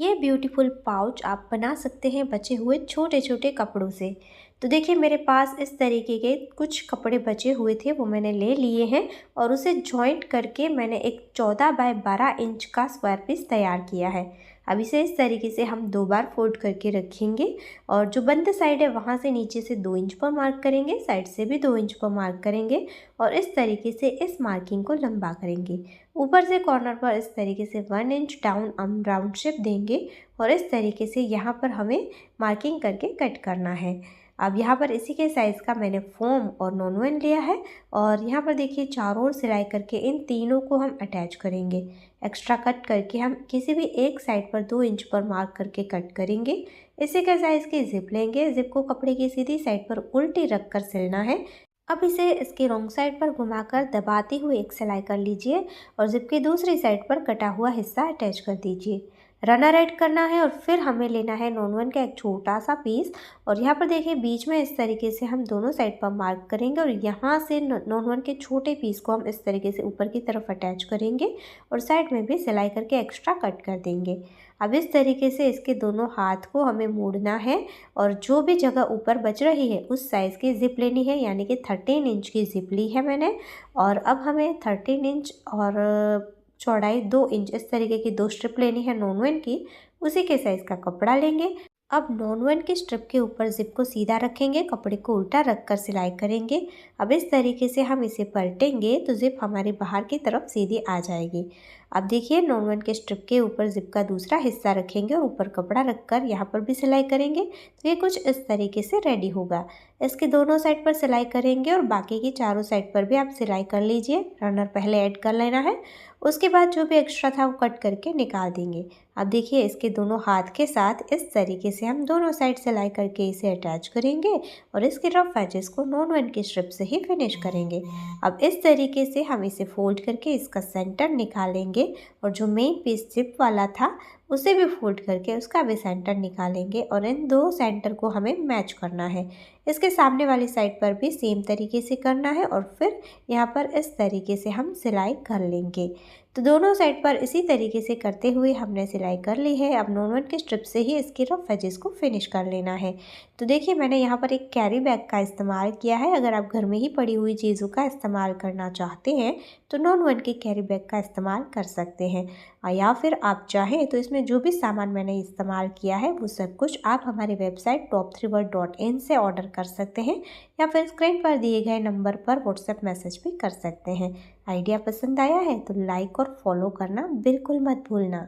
ये beautiful pouch आप बना सकते हैं बचे हुए छोटे छोटे कपड़ों से। तो देखिए मेरे पास इस तरीके के कुछ कपड़े बचे हुए थे, वो मैंने ले लिए हैं और उसे जॉइंट करके मैंने एक 14 बाय 12 इंच का स्क्वायर पीस तैयार किया है। अब इसे इस तरीके से हम 2 बार फोल्ड करके रखेंगे और जो बंद साइड है वहाँ से नीचे से 2 इंच पर मार्क करेंगे, साइड से भी 2 इंच पर मार्क करेंगे और इस तरीके से इस मार्किंग को लंबा करेंगे। ऊपर से कॉर्नर पर इस तरीके से 1 इंच डाउन हम राउंड शेप देंगे और इस तरीके से यहाँ पर हमें मार्किंग करके कट करना है। अब यहाँ पर इसी के साइज़ का मैंने फोम और नॉन-वन लिया है और यहाँ पर देखिए चारों ओर सिलाई करके इन तीनों को हम अटैच करेंगे। एक्स्ट्रा कट करके हम किसी भी एक साइड पर 2 इंच पर मार्क करके कट करेंगे। इसी के साइज़ की ज़िप लेंगे। ज़िप को कपड़े की सीधी साइड पर उल्टी रख कर सिलना है। अब इसे इसके रॉन्ग साइड पर घुमाकर दबाते हुए एक सिलाई कर लीजिए और ज़िप की दूसरी साइड पर कटा हुआ हिस्सा अटैच कर दीजिए। रनर ऐड करना है और फिर हमें लेना है नॉन-वन का एक छोटा सा पीस और यहाँ पर देखिए बीच में इस तरीके से हम दोनों साइड पर मार्क करेंगे और यहाँ से नॉन-वन के छोटे पीस को हम इस तरीके से ऊपर की तरफ अटैच करेंगे और साइड में भी सिलाई करके एक्स्ट्रा कट कर देंगे। अब इस तरीके से इसके दोनों हाथ को हमें मोड़ना है और जो भी जगह ऊपर बच रही है उस साइज़ की ज़िप लेनी है, यानी कि 13 इंच की ज़िप ली है मैंने। और अब हमें 13 इंच और चौड़ाई 2 इंच इस तरीके की 2 स्ट्रिप लेनी है नॉन-वन की। उसी के साइज़ का कपड़ा लेंगे। अब नॉन-वन की स्ट्रिप के ऊपर ज़िप को सीधा रखेंगे, कपड़े को उल्टा रखकर सिलाई करेंगे। अब इस तरीके से हम इसे पलटेंगे तो ज़िप हमारी बाहर की तरफ सीधी आ जाएगी। अब देखिए नॉन-वन के स्ट्रिप के ऊपर ज़िप का दूसरा हिस्सा रखेंगे और ऊपर कपड़ा रखकर यहाँ पर भी सिलाई करेंगे तो ये कुछ इस तरीके से रेडी होगा। इसके दोनों साइड पर सिलाई करेंगे और बाकी की चारों साइड पर भी आप सिलाई कर लीजिए। रनर पहले ऐड कर लेना है, उसके बाद जो भी एक्स्ट्रा था वो कट करके निकाल देंगे। अब देखिए इसके दोनों हाथ के साथ इस तरीके से हम दोनों साइड सिलाई करके इसे अटैच करेंगे और इसके रफ एजेस को नॉन-वन की स्ट्रिप से ही फिनिश करेंगे। अब इस तरीके से हम इसे फोल्ड करके इसका सेंटर निकालेंगे और जो मेन पीस ज़िप वाला था उसे भी फोल्ड करके उसका भी सेंटर निकालेंगे और इन दो सेंटर को हमें मैच करना है। इसके सामने वाली साइड पर भी सेम तरीके से करना है और फिर यहाँ पर इस तरीके से हम सिलाई कर लेंगे। तो दोनों साइड पर इसी तरीके से करते हुए हमने सिलाई कर ली है। अब नॉन-वन के स्ट्रिप से ही इसके रफ एजेस को फिनिश कर लेना है। तो देखिए मैंने यहाँ पर एक कैरी बैग का इस्तेमाल किया है। अगर आप घर में ही पड़ी हुई चीज़ों का इस्तेमाल करना चाहते हैं तो नॉन-वन के कैरी बैग का इस्तेमाल कर सकते हैं या फिर आप चाहें तो इसमें जो भी सामान मैंने इस्तेमाल किया है वो सब कुछ आप हमारी वेबसाइट top3world.in से ऑर्डर कर सकते हैं या फिर स्क्रीन पर दिए गए नंबर पर व्हाट्सएप मैसेज भी कर सकते हैं। आइडिया पसंद आया है तो लाइक और फॉलो करना बिल्कुल मत भूलना।